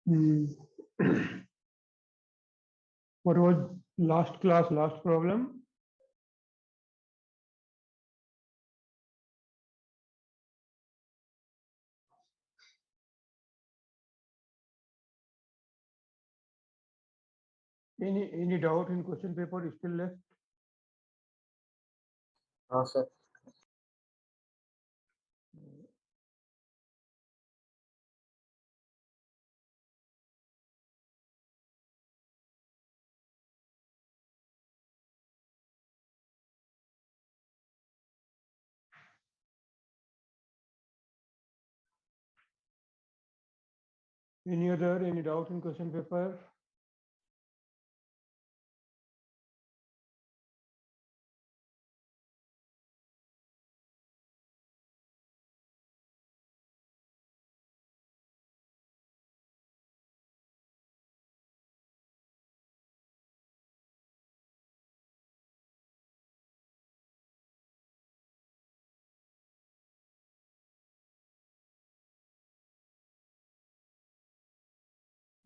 Hmm. What was last class, last problem? Any doubt in question paper is still left? Sir. Any doubt in question paper?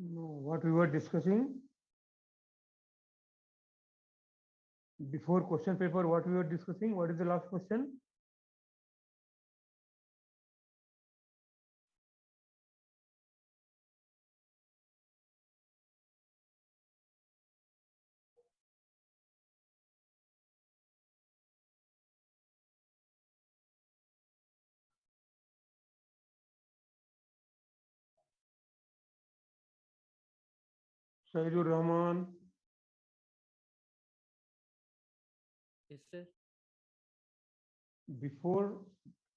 No, what we were discussing before question paper, what we were discussing, what is the last question? Shahidur Rahman, Yes, sir. before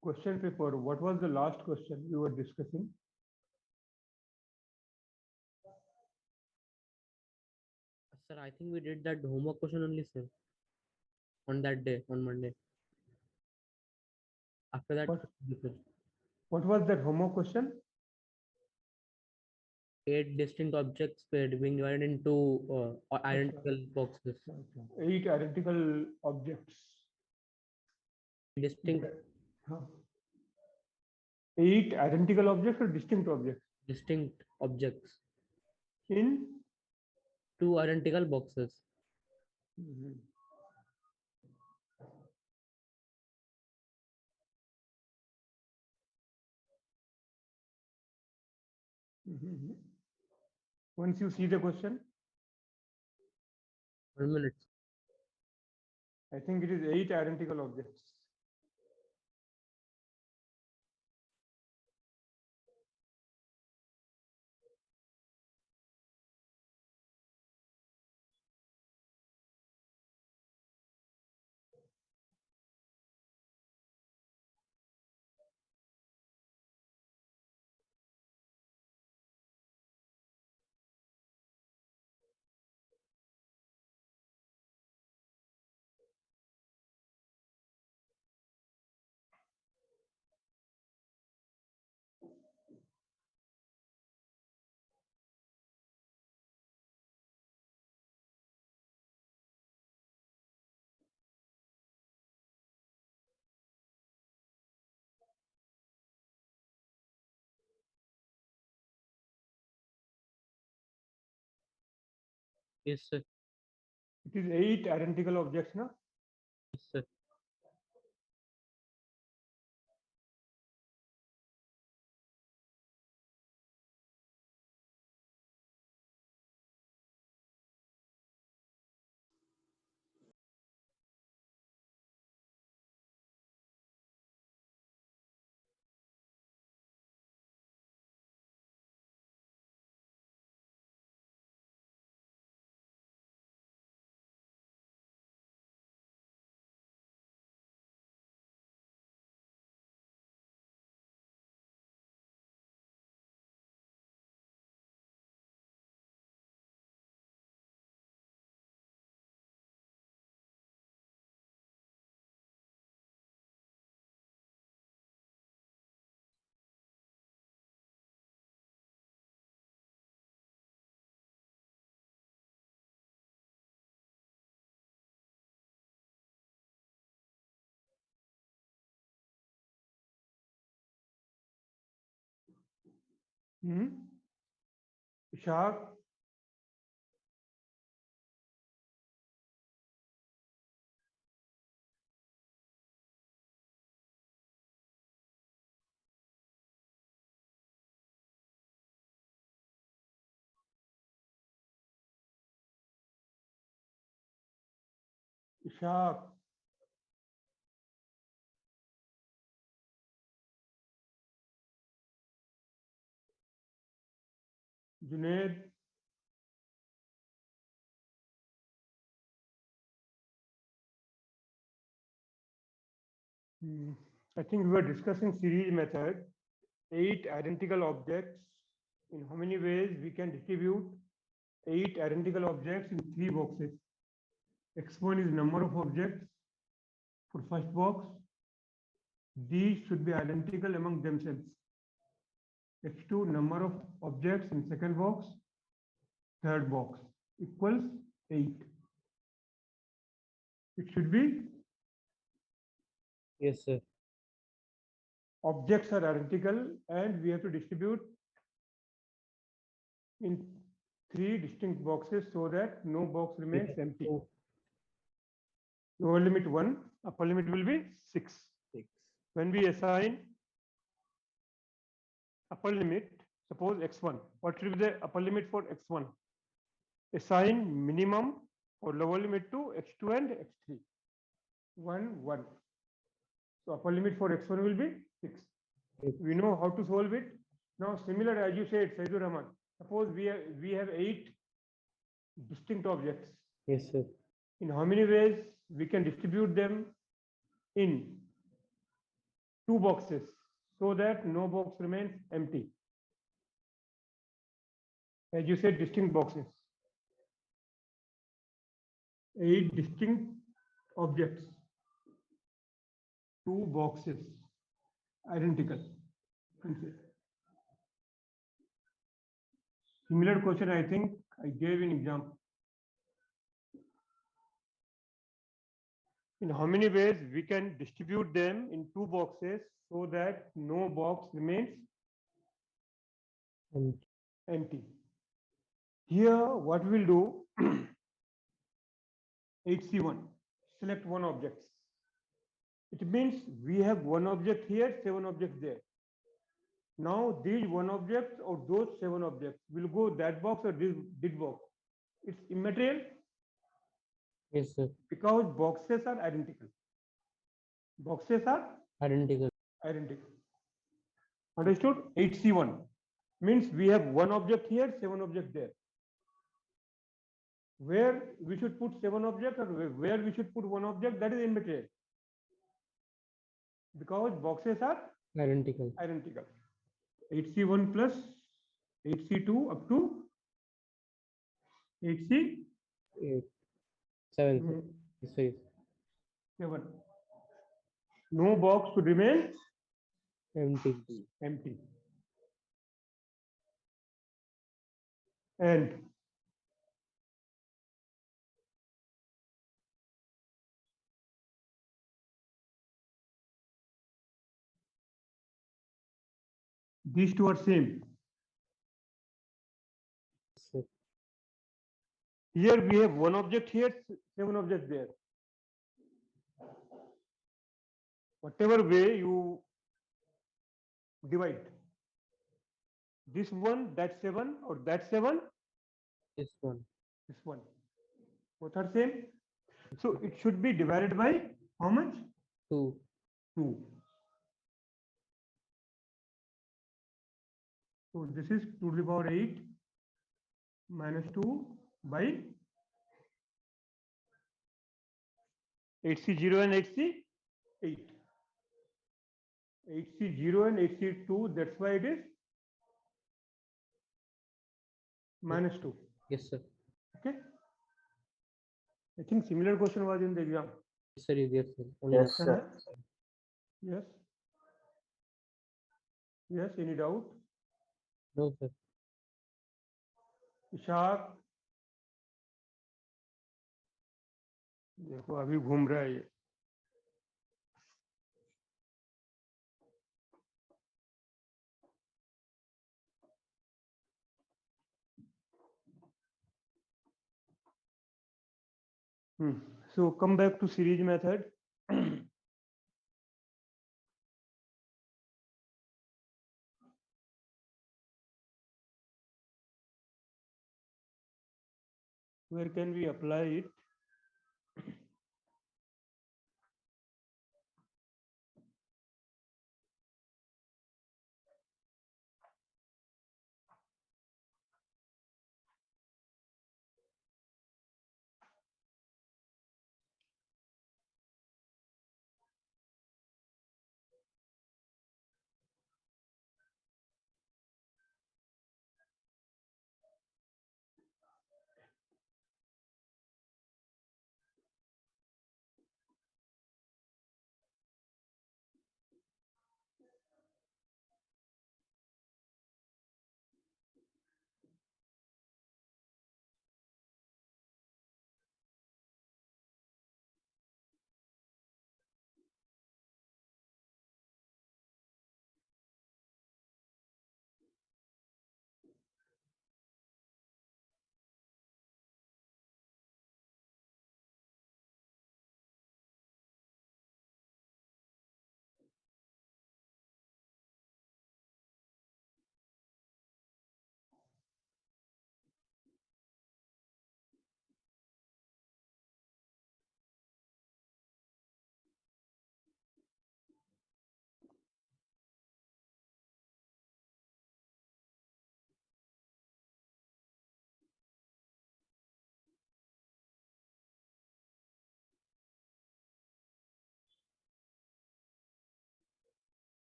question paper, what was the last question we were discussing? Sir, I think we did that homework question only, sir. On that day, on Monday. After that, What, sir, what was that homework question? 8 distinct objects were being divided into identical boxes. 8 identical objects. Distinct, Huh. 8 identical objects or distinct objects? distinct objects. In 2 identical boxes. Mhm. Mhm. Once you see the question, 1 minute. I think it is 8 identical objects. Yes, sir. It is 8 identical objects, na? Yes, sir. Hmm? Ishaq, Ishaq, Junaid, I think we were discussing series method. 8 identical objects. In how many ways we can distribute 8 identical objects in 3 boxes? X1 is number of objects for first box. These should be identical among themselves. X2 number of objects in second box, third box equals 8. It should be Yes, sir. objects are identical and we have to distribute in 3 distinct boxes so that no box remains empty. Oh, Lower limit 1, upper limit will be 6. 6. When we assign upper limit, suppose x1, what should be the upper limit for x1? Assign minimum or lower limit to x2 and x3. 1, 1. So upper limit for x1 will be 6. Six. We know how to solve it. Now similar as you said, Sayyidul Rahman, suppose we have 8 distinct objects. Yes, sir. In how many ways we can distribute them in 2 boxes so that no box remains empty? As you said, distinct boxes. 8 distinct objects, 2 boxes, identical. Similar question, I think I gave an example. In how many ways we can distribute them in 2 boxes so that no box remains And empty? Here, what we'll do, 8C1, select one object. It means we have one object here, 7 objects there. Now, these one object or those 7 objects will go that box or this box. It's immaterial yes, sir. because boxes are identical. Boxes are Identical. identical. Understood? 8C1 means we have one object here, 7 objects there. Where we should put 7 objects or where we should put one object, that is immaterial. Because boxes are Identical. identical. 8C1 plus 8C2 up to 8C 8. 7. Yes, sir. 7. No box should remain Empty. empty. And these two are same. Yes, sir. Here we have one object here, 7 objects there. Whatever way you divide, this one, that 7, or that 7, This one. this one. Both are same. So it should be divided by how much? 2. 2. So this is 2 to the power 8 minus 2 by 8C0 and 8C8. 8C0 and 8C2, that's why it is minus 2. Yes, sir. Okay. I think similar question was in the exam. Yes, sir. Yes, sir. Only Yes, that. sir. Yes. Yes, any doubt? No, sir. Ishaq, देखो अभी घूम रहा है ये. So come back to series method. Where can we apply it?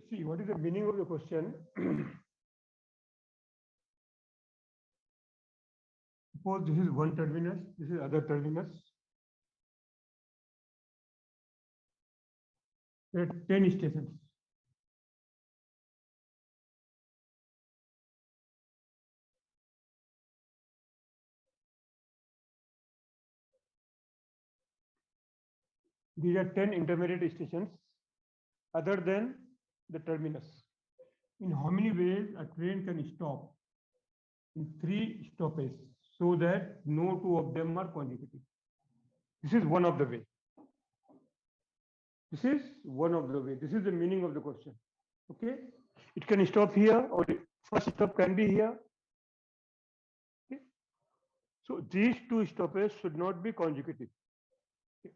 See, what is the meaning of the question? Suppose this is one terminus, this is other terminus. There are 10 stations. These are 10 intermediate stations other than the terminus. In how many ways a train can stop? In 3 stoppages, so that no two of them are consecutive. This is one of the way. This is one of the way. This is the meaning of the question. Okay, it can stop here, or first stop can be here. Okay? So these two stoppages should not be consecutive. Okay.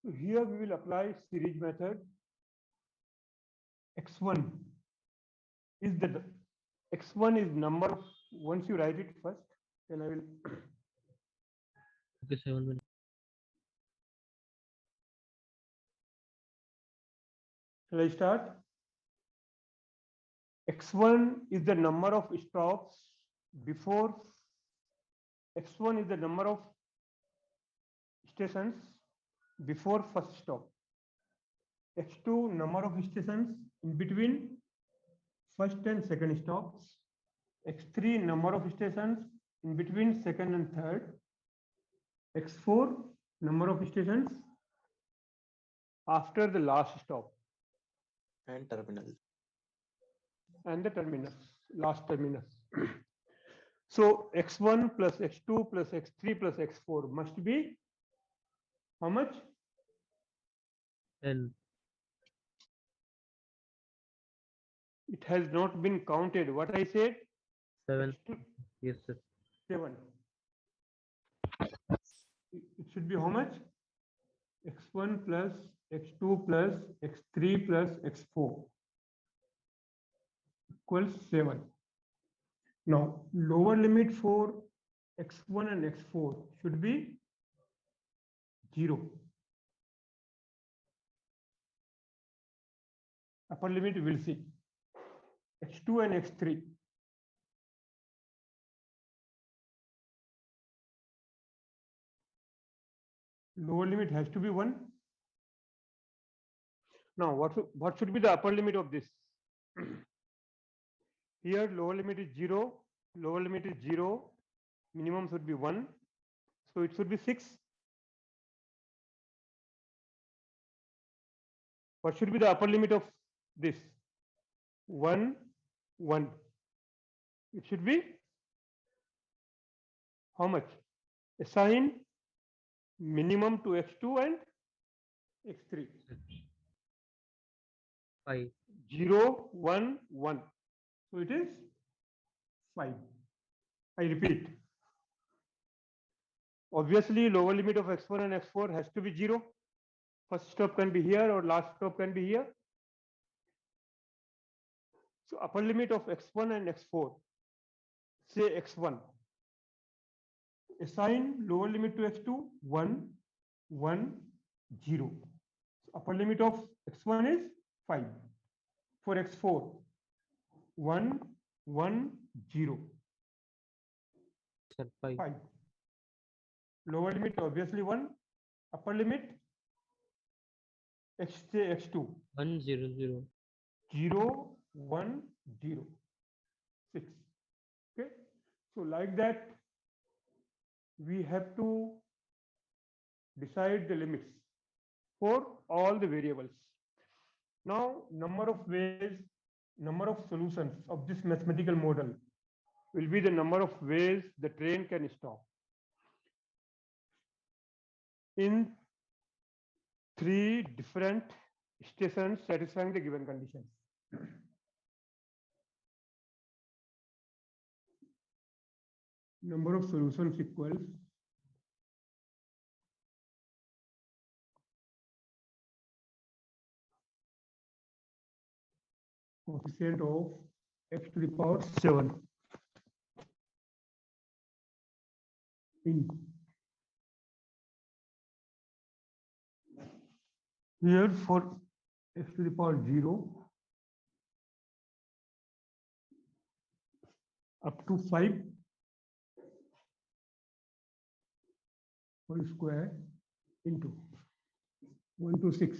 So here we will apply series method. X1 is the X1 is number of, once you write it first, then I will. Okay, 7 minutes. Shall I start? X1 is the number of stops before. X1 is the number of stations before first stop. X2 number of stations in between first and second stops. X3 number of stations in between second and third. X4 number of stations after the last stop. And terminal. And the terminus, last terminus. So X1 plus X2 plus X3 plus X4 must be how much? 10. It has not been counted. What I said, 7. X2, Yes, sir. 7. It should be how much? X1 plus X2 plus X3 plus X4 equals 7. Now, lower limit for X1 and X4 should be 0. Upper limit we will see. X2 and X3. Lower limit has to be 1. Now, what should be the upper limit of this? Here, lower limit is 0, lower limit is 0, minimum should be 1. So it should be 6. What should be the upper limit of this? 1, 1. It should be how much? Assign minimum to X2 and X3. 5. 0, 1, 1. So it is 5. I repeat. Obviously, lower limit of X1 and X4 has to be 0. First stop can be here or last stop can be here. So upper limit of X1 and X4, say X1. Assign lower limit to X2, 1, 1, 0. So upper limit of X1 is 5. For X4, 1, 1, 0. Sir, 5. 5. Lower limit obviously 1. Upper limit X2. 1, 0, 0. 0, 1, 0. 6. Okay. So like that, we have to decide the limits for all the variables. Now, number of ways, number of solutions of this mathematical model will be the number of ways the train can stop in 3 different stations satisfying the given conditions. Number of solutions equals coefficient of x to the power 7 in here for x to the power 0 up to 5 whole square into 1 to 6.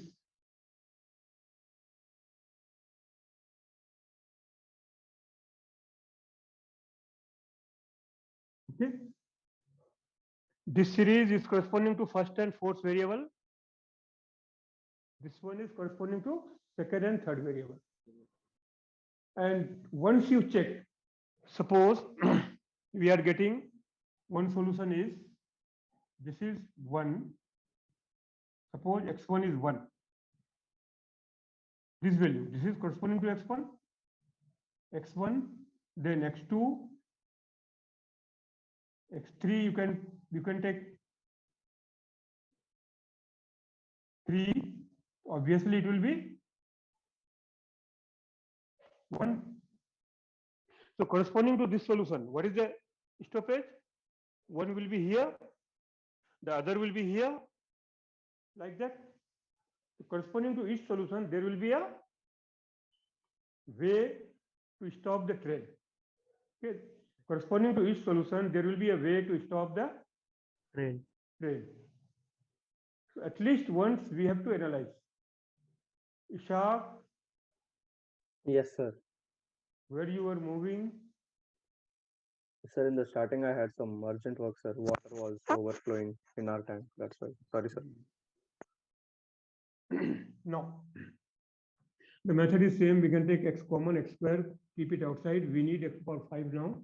Okay. This series is corresponding to first and fourth variable. This one is corresponding to second and third variable. And once you check, suppose we are getting one solution is this is 1. Suppose x1 is 1. This value, this is corresponding to x1. x1, then x2, x3 you can take 3. Obviously it will be 1. So corresponding to this solution, what is the stoppage? One will be here, the other will be here, like that. So corresponding to each solution, there will be a way to stop the train. Okay. Corresponding to each solution, there will be a way to stop the Train. train. So at least once we have to analyze. Ishaq, Yes, sir. where you were moving, Sir, in the starting, I had some urgent work, sir. Water was overflowing in our tank. That's why. Sorry, sir. no. The method is same. We can take x common, x square, keep it outside. We need x power 5 now.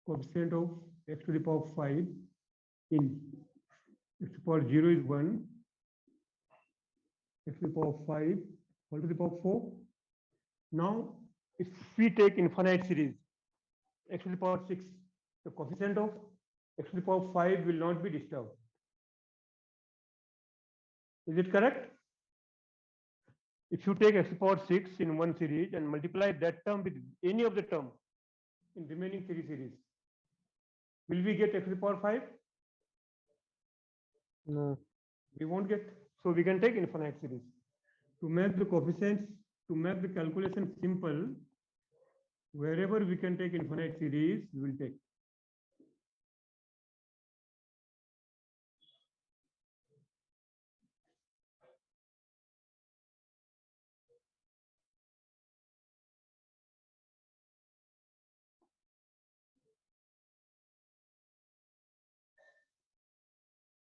Coefficient of x to the power 5 in x to the power 0 is 1. X to the power 5 whole to the power 4 Now, if we take infinite series, x to the power 6, the coefficient of x to the power 5 will not be disturbed. Is it correct? If you take x to the power 6 in one series and multiply that term with any of the term in remaining three series, will we get x to the power 5? No. We won't get. So we can take infinite series. To make the coefficients, to make the calculation simple, wherever we can take infinite series, we will take.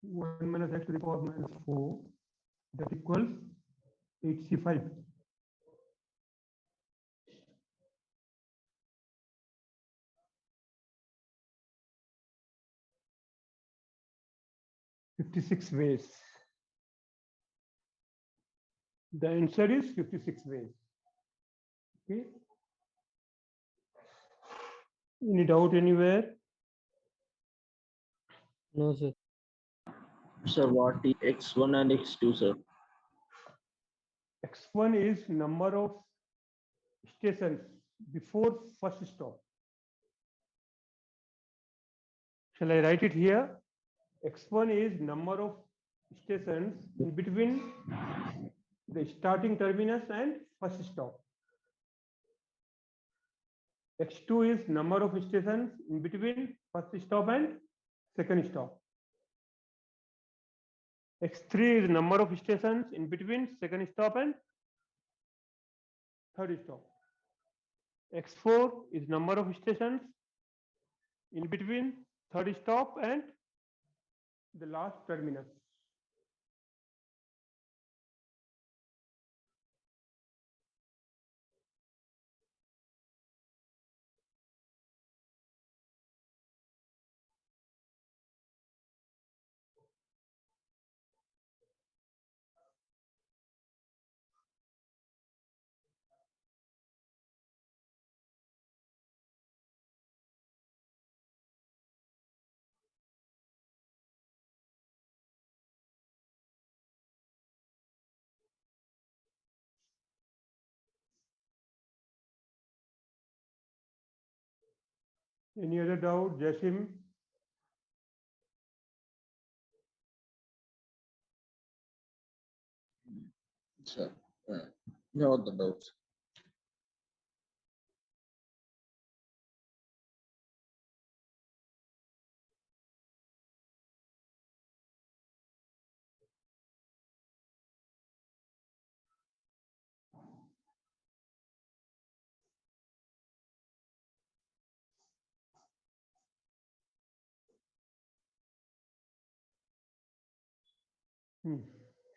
One minus x to the power minus 4, that equals 8c5. $56 ways. The answer is 56 ways. Okay. Any doubt anywhere? No, sir. Sir, what is X1 and X2, sir? X1 is number of stations before first stop. Shall I write it here? X1 is number of stations in between the starting terminus and first stop. X2 is number of stations in between first stop and second stop. X3 is number of stations in between second stop and third stop. X4 is number of stations in between third stop and the last terminus. Any other doubt, Jasim? Sir, no other doubts.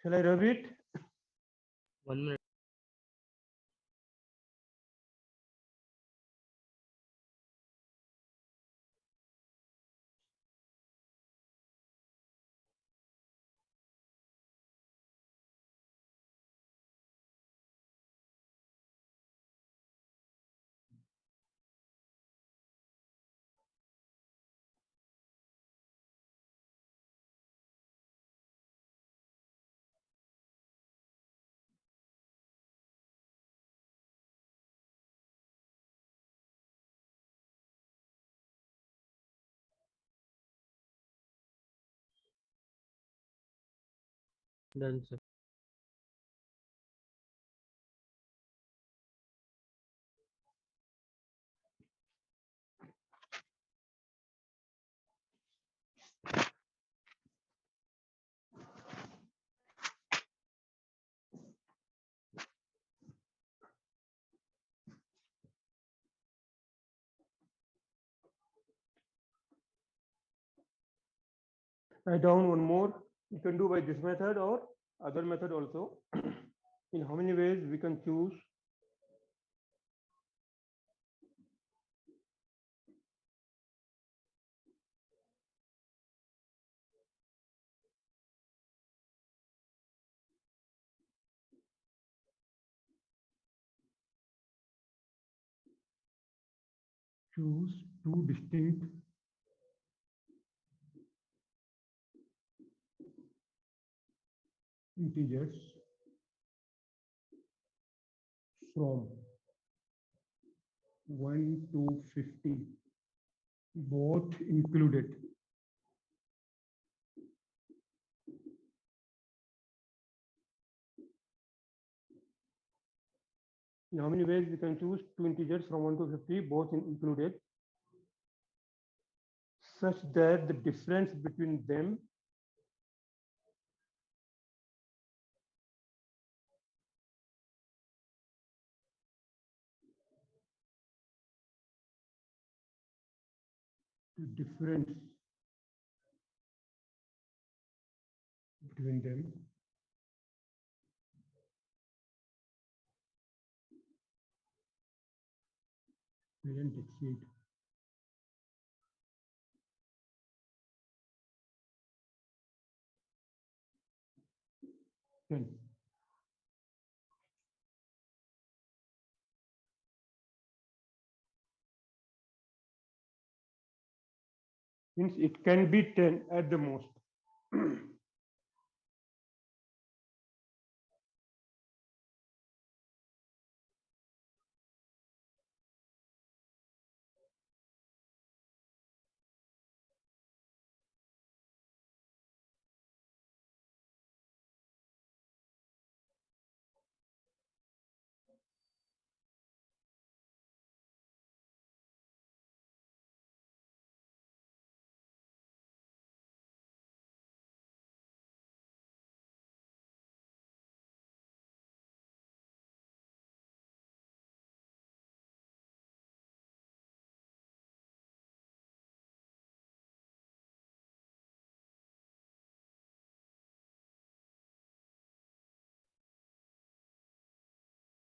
Shall I rub it? 1 minute. Done, sir. Write down one more. You can do by this method or other method also. In how many ways we can choose choose two distinct integers from 1 to 50, both included. In how many ways we can choose two integers from 1 to 50, both included, such that the difference between them the difference between them doesn't exceed 10. Means it can be 10 at the most.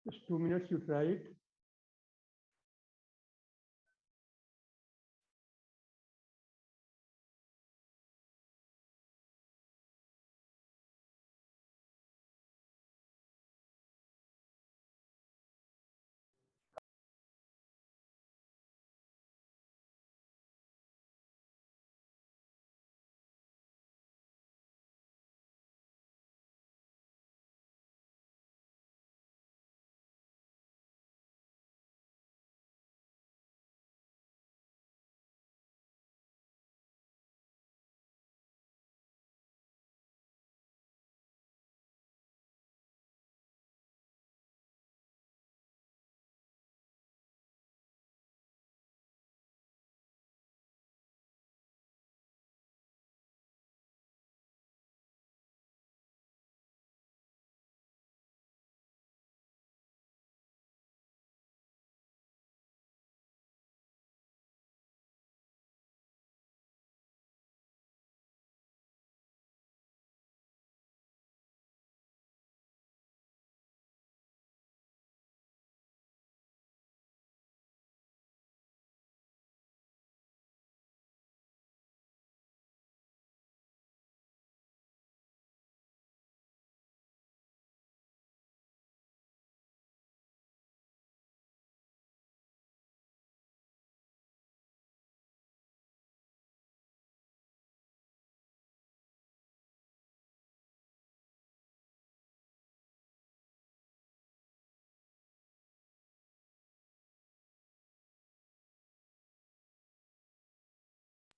Just 2 minutes, you try it.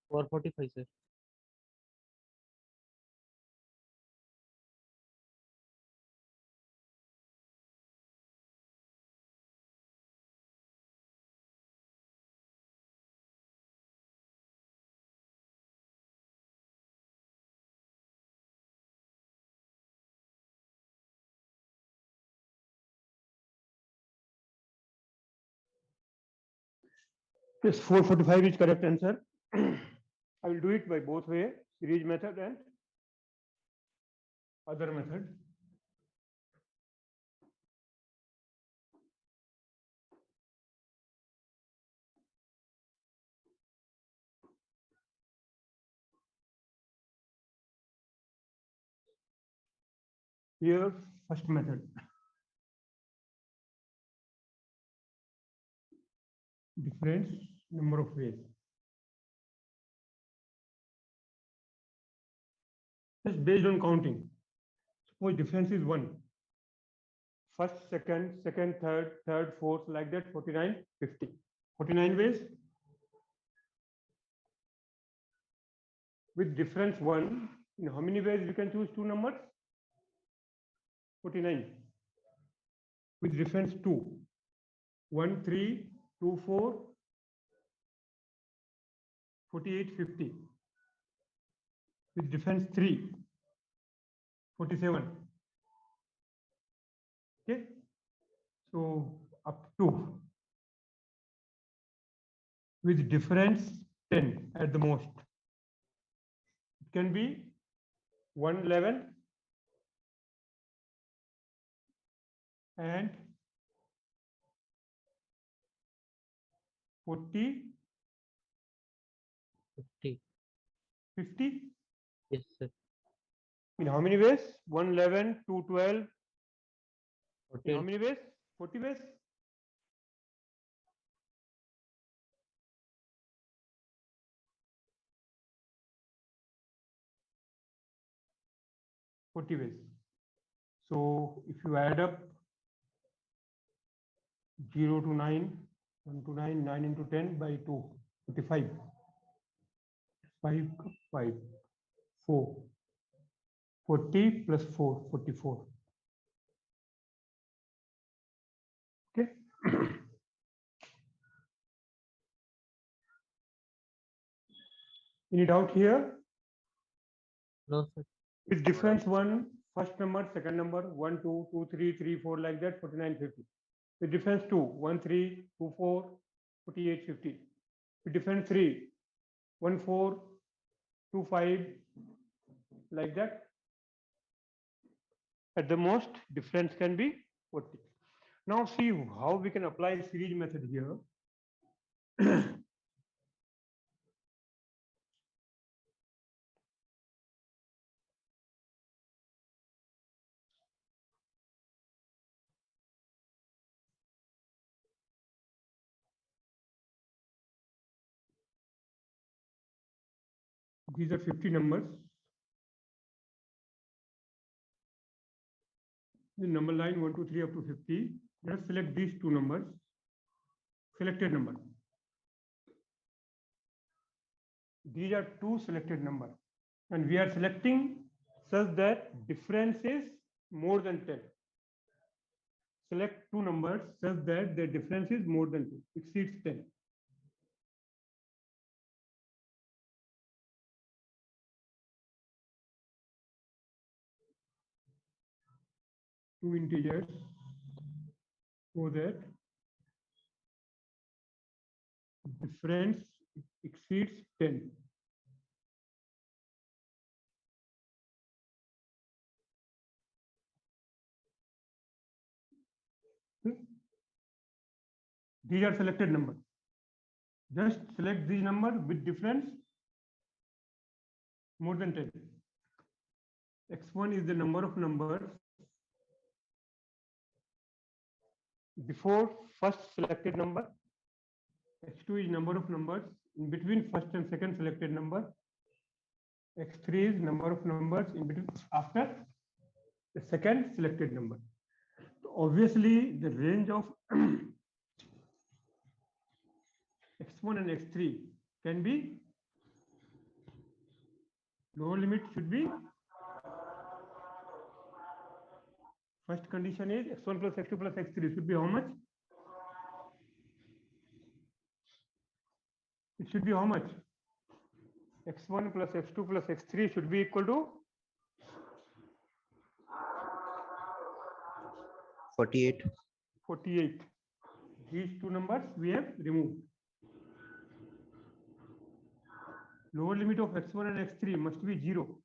Four 45, sir. Yes, 445 is correct answer. I will do it by both way, series method and other method. Here, first method. Difference number of ways. Just based on counting. Suppose difference is 1. First, second, third, fourth, like that, 49, 50. 49 ways. With difference 1, in how many ways we can choose two numbers? 49. With difference 2. 1, 3, 2, 4, 48, 50. With difference 3, 47. Okay. So up to with difference 10 at the most. It can be 111 and 40, 50. 50. Yes, sir. In how many ways? 111, 212. In how 40. many ways? 40 ways. Ways. So if you add up 0 to 9, 1 to 9, 9 into 10 by 2, 45. 5, 5, 4. 40 plus 4, 44. Okay. Any doubt here? No, sir. With difference 1, first number, second number, 1, 2, 2, 3, 3, 4, like that, 49, 50. With difference 2, 1, 3, 2, 4, 48, 50. With difference 3, 1, 4, 2, 5, like that. At the most, difference can be 40. Now see how we can apply series method here. These are 50 numbers. The number line 1, 2, 3 up to 50. Let us select these two numbers. Selected number. These are two selected numbers. And we are selecting such that difference is more than 10. Select two numbers such that the difference is more than 2, exceeds 10. Two integers so that difference exceeds 10. These are selected numbers. Just select these numbers with difference more than 10. X1 is the number of numbers before first selected number. X2 is number of numbers in between first and second selected number. X3 is number of numbers in between after the second selected number. So obviously, the range of X1 and X3 can be, lower limit should be, first condition is X1 plus X2 plus X3 should be how much? It should be how much? X1 plus X2 plus X3 should be equal to 48. 48. These two numbers we have removed. Lower limit of X1 and X3 must be 0.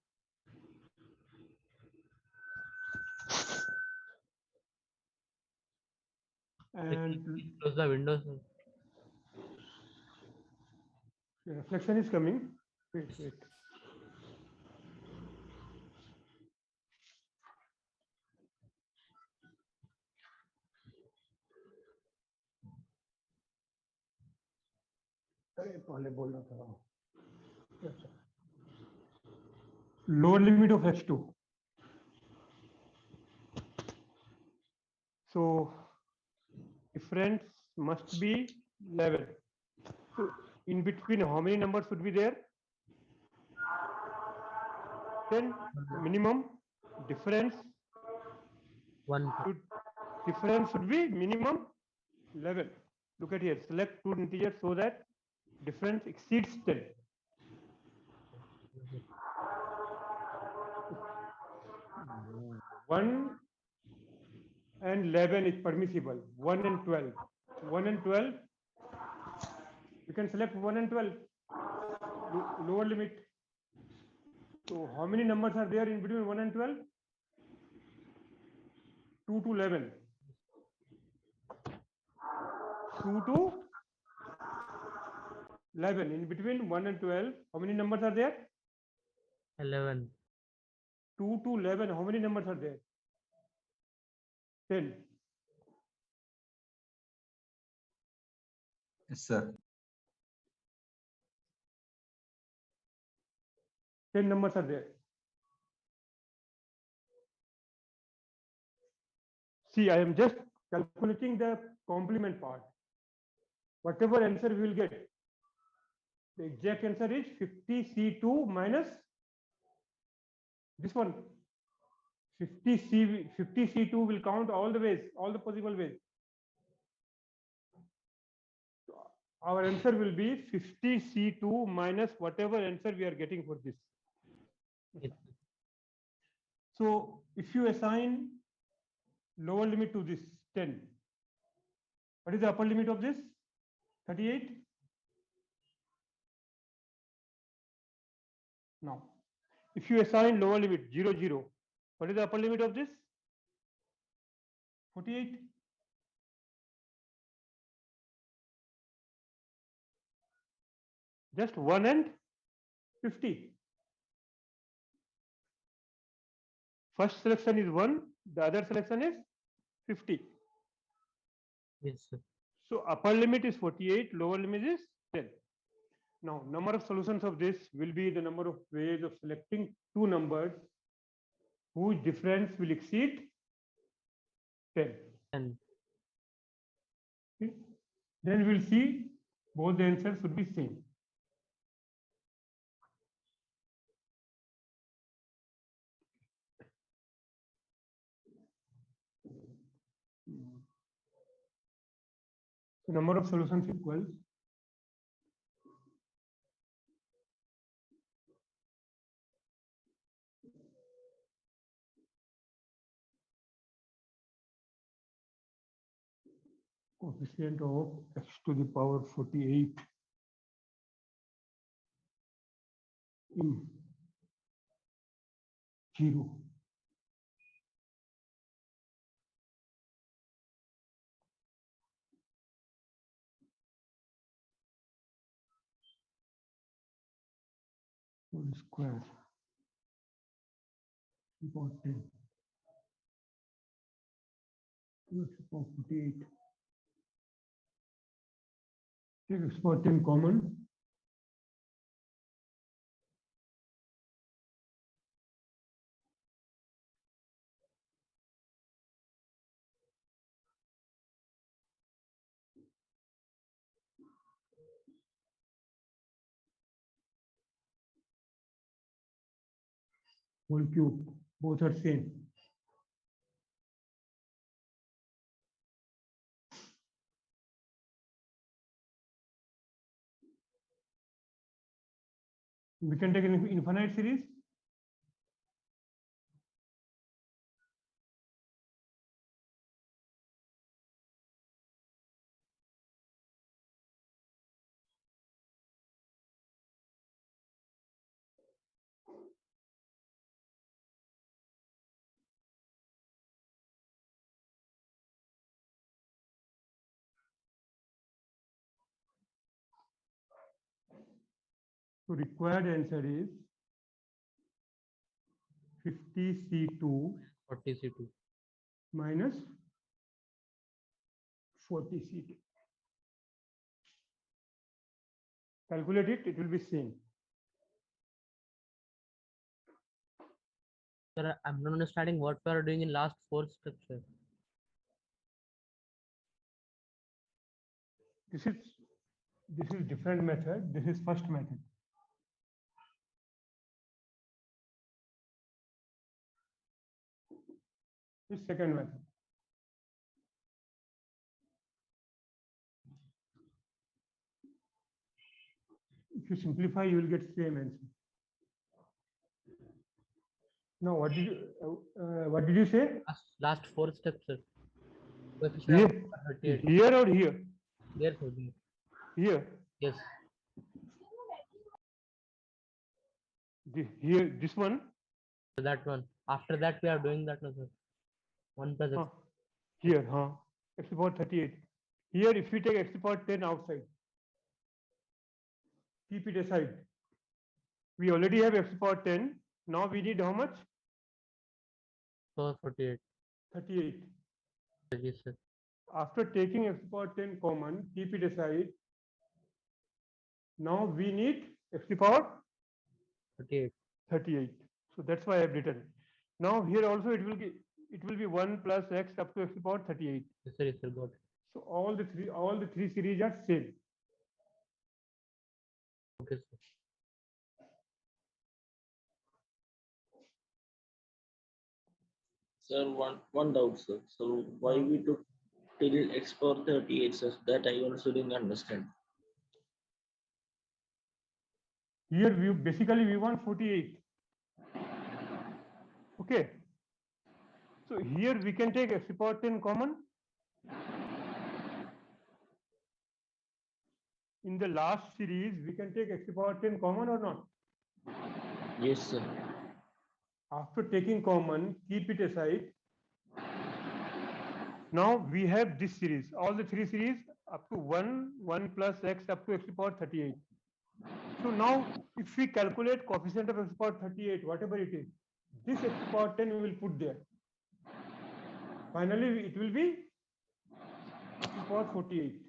And Close the window, sir. the reflection is coming. Wait. अरे पहले बोलना था lower limit of x2. So difference must be 11. So in between how many numbers should be there? 10 minimum. Difference One. should be minimum 11. Look at here, select two integers so that difference exceeds 10. One and 11 is permissible. 1 and 12. 1 and 12. You can select 1 and 12. Lower limit. So how many numbers are there in between 1 and 12? 2 to 11. 2 to 11. In between 1 and 12, how many numbers are there? 11. 2 to 11, how many numbers are there? 10. Yes, sir. 10 numbers are there. See, I am just calculating the complement part. Whatever answer we will get, the exact answer is 50C2 minus this one. 50C2 will count all the ways, all the possible ways. So our answer will be 50C2 minus whatever answer we are getting for this. Yes. So if you assign lower limit to this 10, what is the upper limit of this? 38. Now, if you assign lower limit 0, 0, what is the upper limit of this? 48. Just 1 and 50. First selection is 1, the other selection is 50. Yes, sir. So upper limit is 48, lower limit is 10. Now, number of solutions of this will be the number of ways of selecting two numbers whose difference will exceed 10. 10. Okay. Then we'll see both the answers should be same. So number of solutions equals coefficient of x to the power 48 in 0. Whole square about 10. X power 48. Take x power 10 common. Whole cube, both are same. We can take an infinite series. So required answer is 50C2 40C2. minus 40C2. calculate it, it will be same. Sir, I'm not understanding what we are doing in last four steps, sir. This is different method. This is first method. This second method. If you simplify, you will get same answer. Now, what did you say? Last four steps, sir. Coefficient of Here, 38. here or here? Here, sir. Here. Here. Yes. Here, this one. That one. After that, we are doing that, no, sir. 1 plus Huh. x. Here, x to the power 38. Here, if we take x to the power 10 outside, keep it aside. We already have x to the power 10. Now we need how much? So 48. 38. Yes, sir. After taking x to the power 10 common, keep it aside. Now we need x to the power 38. 38. So that's why I have written. Now here also it will be 1 plus x up to x to the power 38. Yes, sir. Yes, sir. Got it. So all the three series are same. Okay, sir. Sir, one doubt, sir. So why we took till x power 38, sir? That I also didn't understand. Here we basically we want 48. Okay. So here we can take x to the power 10 common. In the last series, we can take x to the power 10 common or not? Yes, sir. After taking common, keep it aside. Now we have this series, all the three series up to 1, 1 plus x up to x to the power 38. So now if we calculate coefficient of x to the power 38, whatever it is, this x to the power 10 we will put there. Finally, it will be x to the power 48.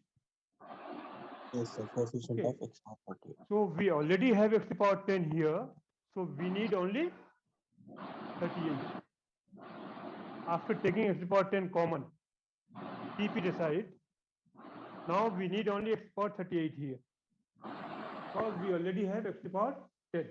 Yes, sir. Coefficient Okay. of x power 48. So we already have x to the power 10 here. So we need only 38. After taking x to the power 10 common, keep it aside. Now we need only x to the power 38 here. Because we already have x to the power 10.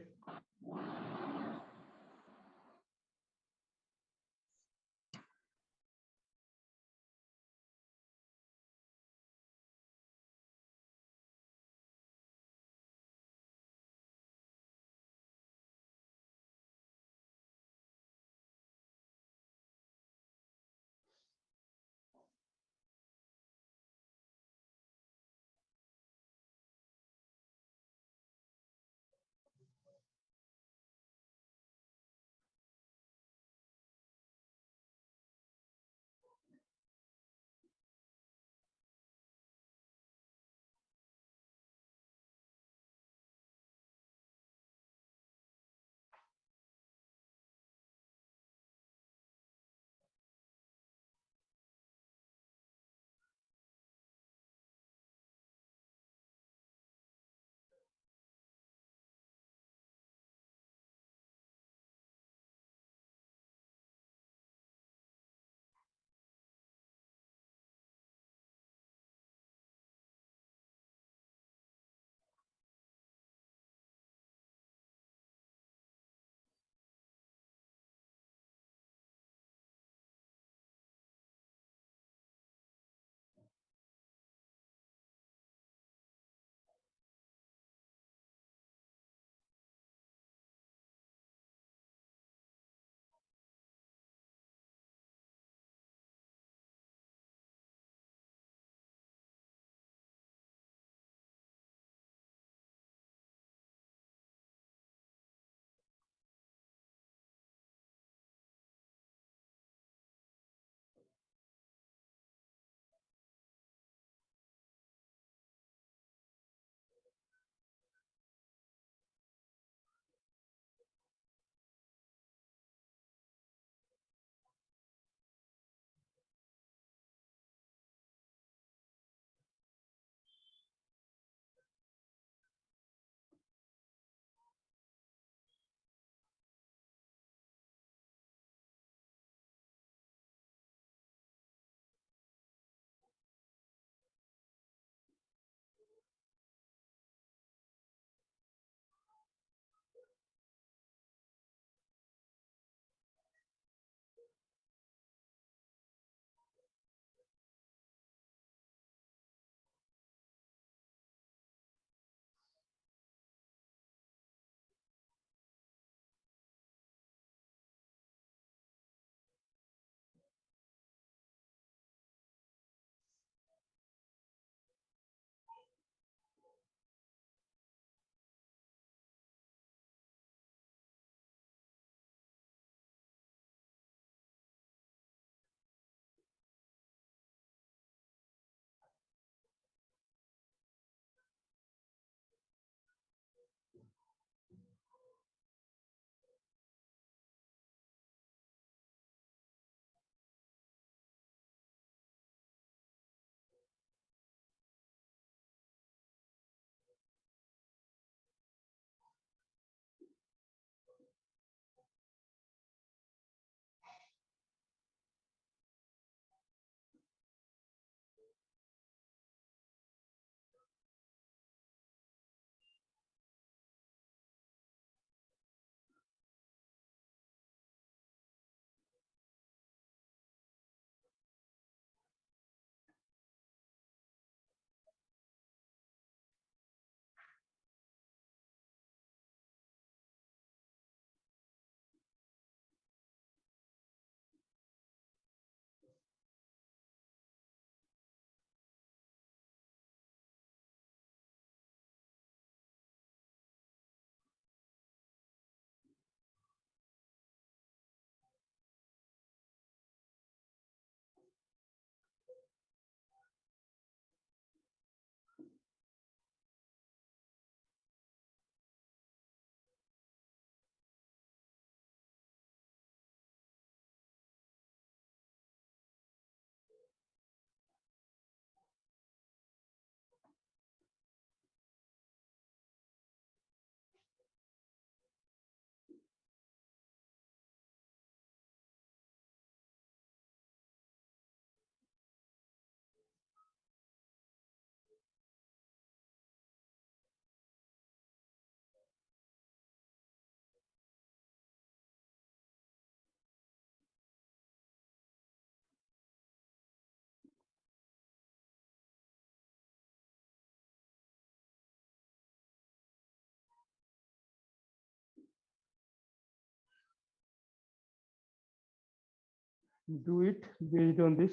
do it based on this.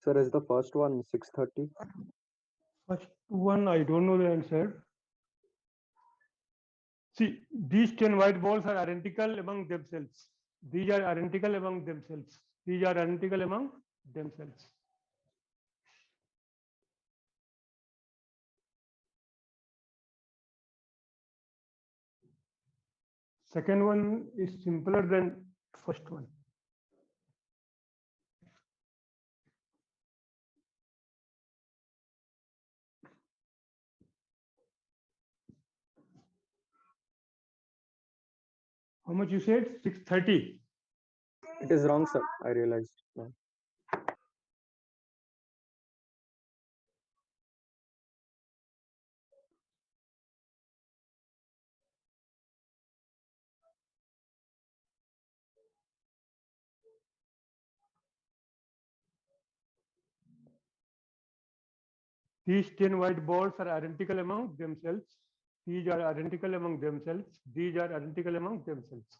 Sir, is the first one 630? First one, I don't know the answer. See, these 10 white balls are identical among themselves. These are identical among themselves. These are identical among themselves. Second one is simpler than first one. How much you said? 630. It is wrong, sir. I realized now. These 10 white balls are identical among themselves. These are identical among themselves. These are identical among themselves.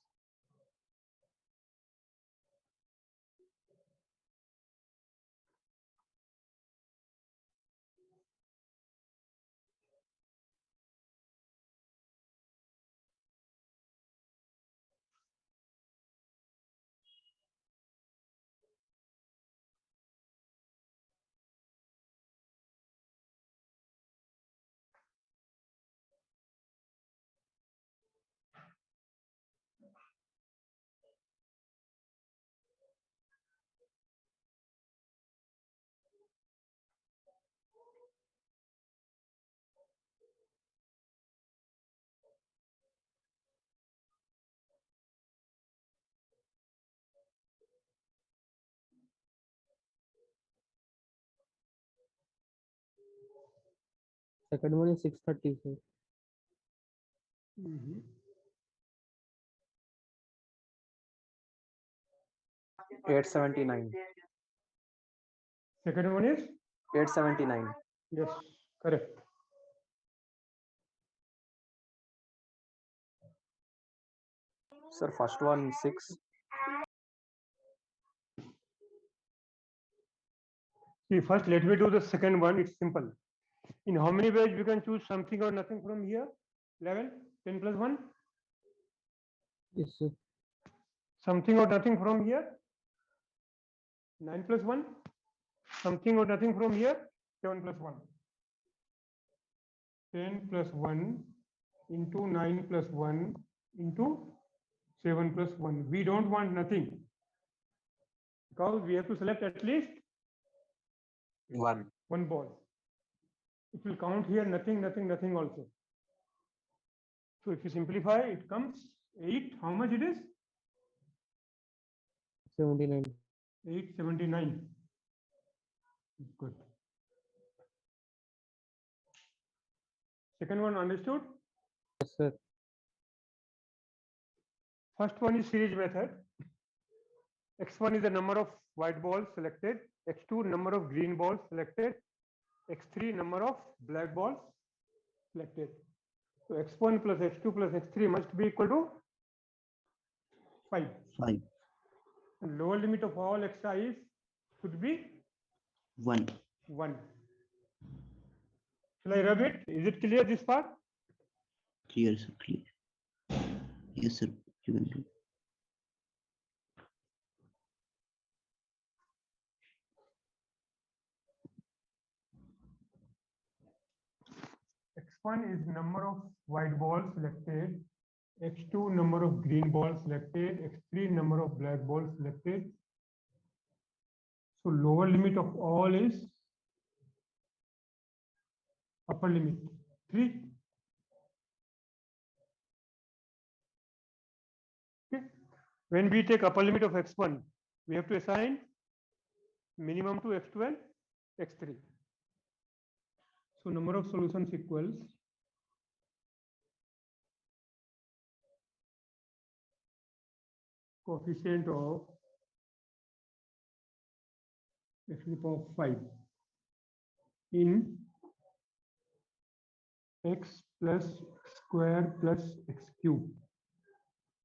Second one is 630, sir. 879. Second one is 879. yes, correct. Sir, first one 6. See, first let me do the second one. It's simple. In how many ways we can choose something or nothing from here? 11, 10 plus 1. Yes, sir. Something or nothing from here? 9 plus 1. Something or nothing from here? 7 plus 1. 10 plus 1 into 9 plus 1 into 7 plus 1. We don't want nothing because we have to select at least One. one ball. It will count here nothing, nothing, nothing also. So if you simplify, it comes 8. How much it is? 79. 879. Good. Second one understood? Yes, sir. First one is series method. X1 is the number of white balls selected. X2 number of green balls selected. X3 number of black balls selected. So X1 plus X2 plus X3 must be equal to 5. 5. And lower limit of all Xi should be 1. 1. Shall I rub it? Is it clear this part? Clear, sir. Clear. Yes, sir. You can do. X1 is number of white balls selected. X2 number of green balls selected. X3 number of black balls selected. So lower limit of all is upper limit 3. Okay. When we take upper limit of X1, we have to assign minimum to X2 and X3. So number of solutions equals coefficient of x to the power 5 in x plus x square plus x cube.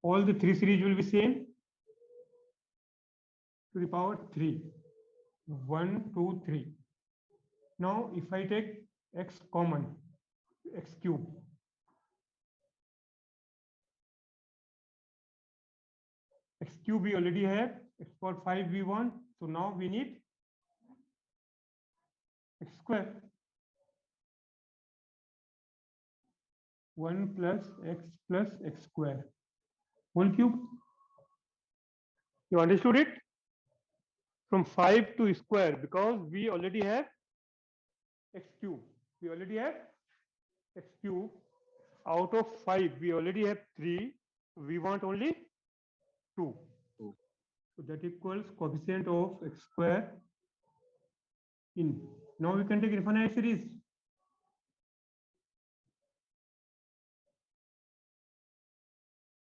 All the three series will be same to the power 3. 1, 2, 3. Now, if I take x common, x cube, x cube we already have, x power 5 we want, so now we need x square. 1 plus x square, whole cube. You understood it? From 5 to square, because we already have x cube. We already have x cube. Out of 5, we already have 3. We want only 2. Two. So that equals coefficient of x square in. Now we can take infinite series.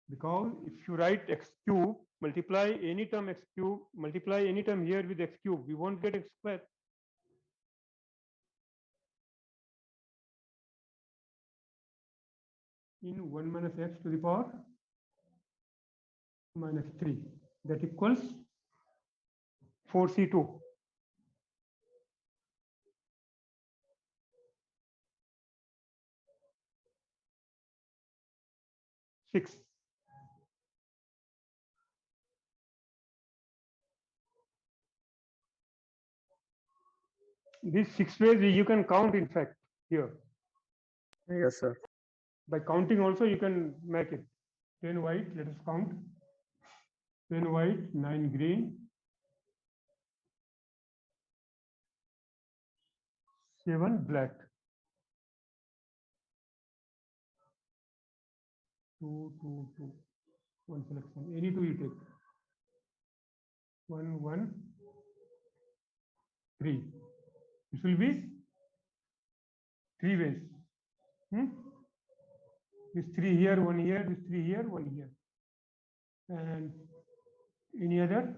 Because if you write x cube, multiply any term x cube, multiply any term here with x cube, we won't get x square. In 1 minus x to the power minus 3, that equals 4c2. Six. These 6 ways you can count, in fact, here. Yes, sir. By counting also you can make it. 10 white, let us count. 10 white, 9 green, 7 black. 2, 2, 2. One selection. Any two you take. 1, 1, 3. This will be 3 ways. This 3 here, 1 here, this 3 here, 1 here. And any other?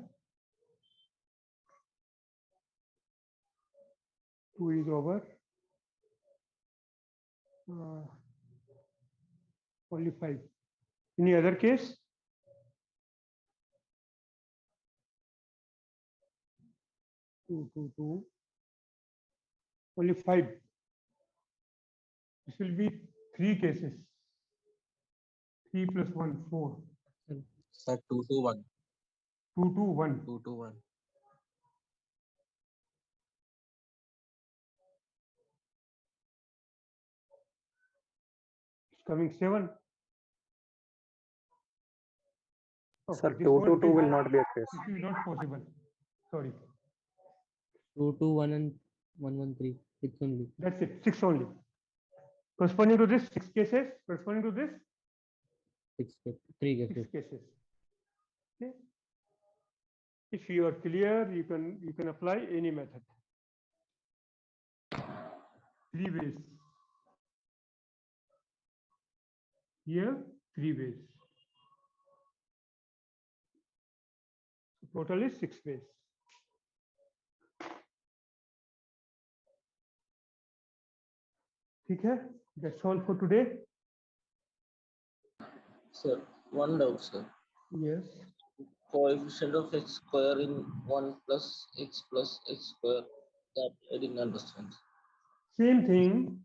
2 is over. Only 5. Any other case? Two. Only 5. This will be 3 cases. 3 plus 1, 4. Sir, 2 to 1. 2 to 1. 2 to 1. It's coming 7. Sir, Okay, 2 to 2 will not be a case. This is not possible. Sorry. 2, 2, 1 and 1, 1, 3. 6 only. That's it. 6 only. Corresponding to this, 6 cases. Corresponding to this, 3 6 cases. cases. Okay. If you are clear, you can apply any method. 3 ways. Here, 3 ways. Total is 6 ways. Okay, that's all for today. Sir, one doubt, sir. Yes. Coefficient of x square in 1 plus x square. That I didn't understand. Same thing.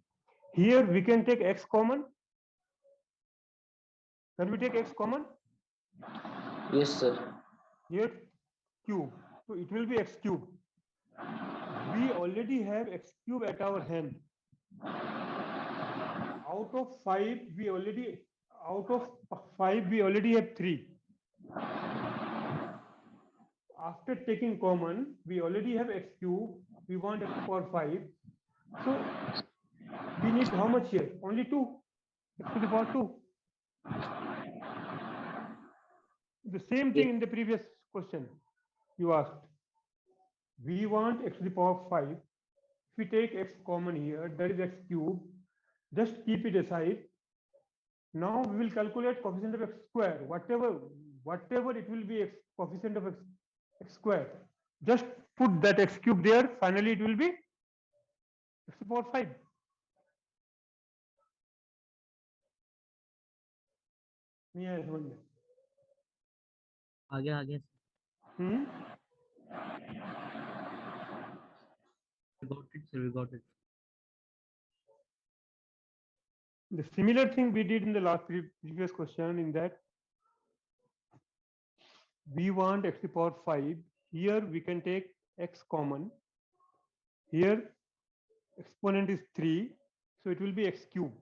Here we can take x common. Can we take x common? Yes, sir. Here cube. So it will be x cube. We already have x cube at our hand. Out of 5, we already have 3. After taking common, we already have x cube. We want x power 5. So we need how much here? Only 2. X to the power 2. The same thing in the previous question you asked. We want x to the power 5. If we take x common here, that is x cube. Just keep it aside. Now we will calculate coefficient of x square. Whatever whatever it will be coefficient of x square, just put that x cube there. Finally, it will be x to the power 5. नहीं आया समझ में? आगे Hmm? we got it, sir. We got it. The similar thing we did in the last previous question, in that we want x to the power 5. Here we can take x common. Here exponent is 3, so it will be x cube.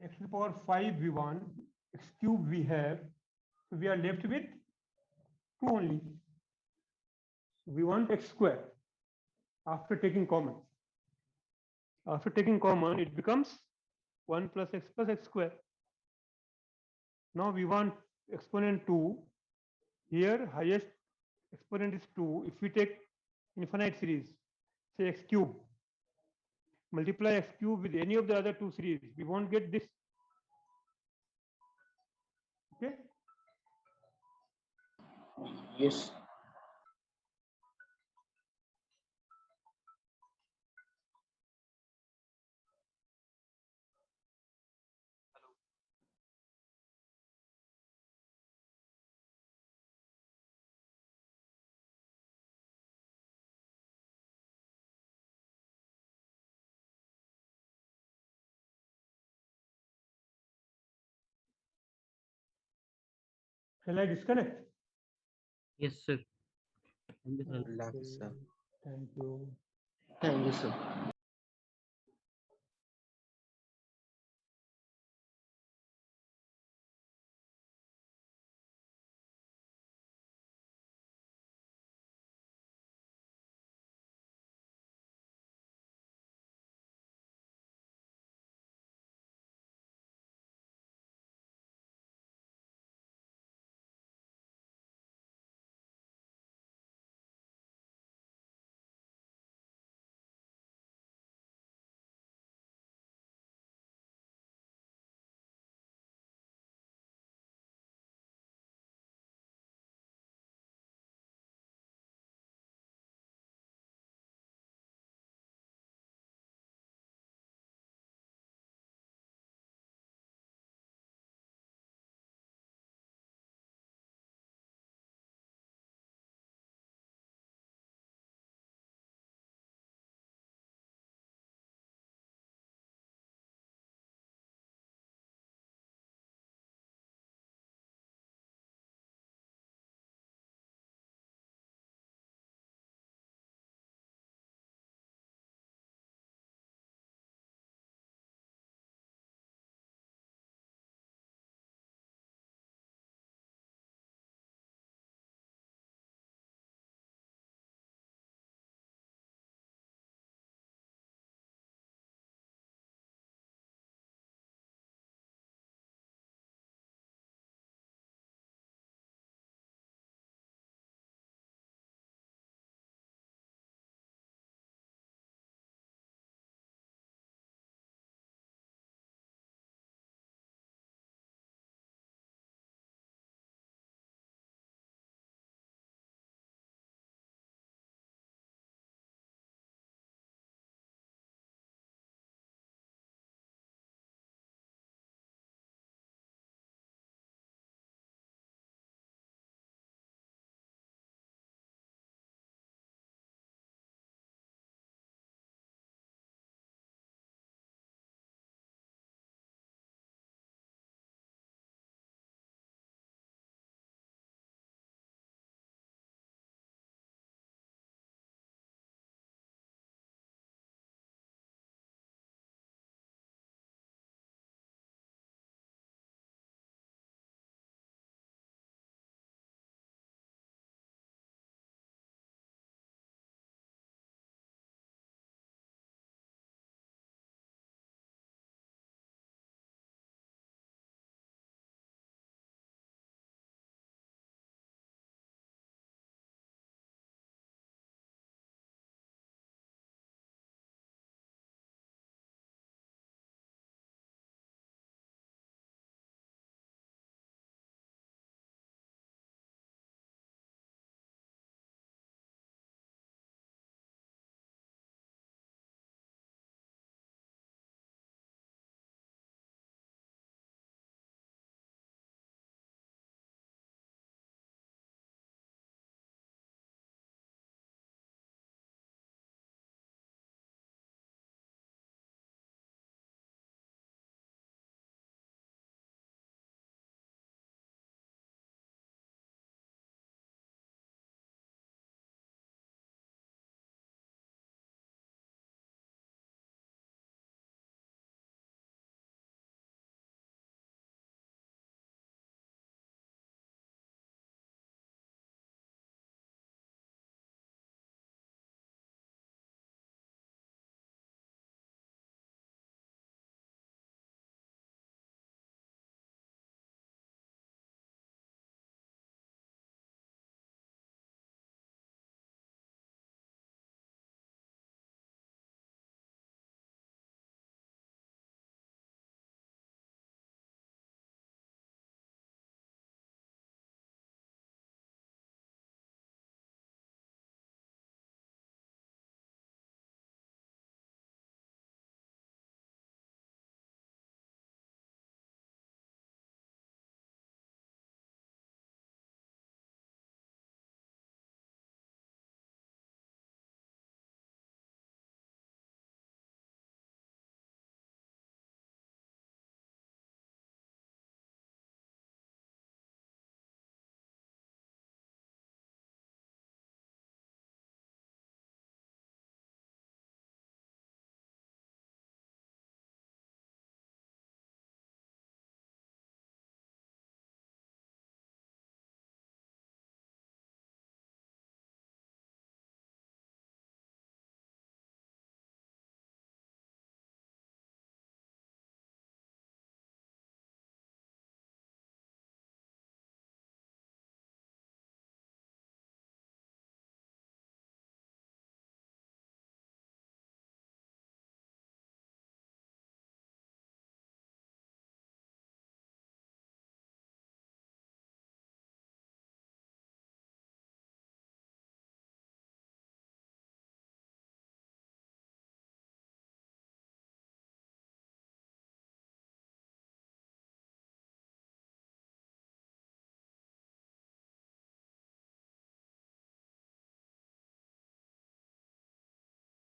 X to the power 5 we want, x cube we have, so we are left with 2 only. We want x square after taking common. After taking common, it becomes 1 plus x square. Now we want exponent 2. Here highest exponent is 2. If we take infinite series, say x cube, multiply x cube with any of the other two series, we won't get this. Okay? Yes. Shall I disconnect? Yes, sir. Thank you, sir. Relax, sir. Thank you. Thank you, sir.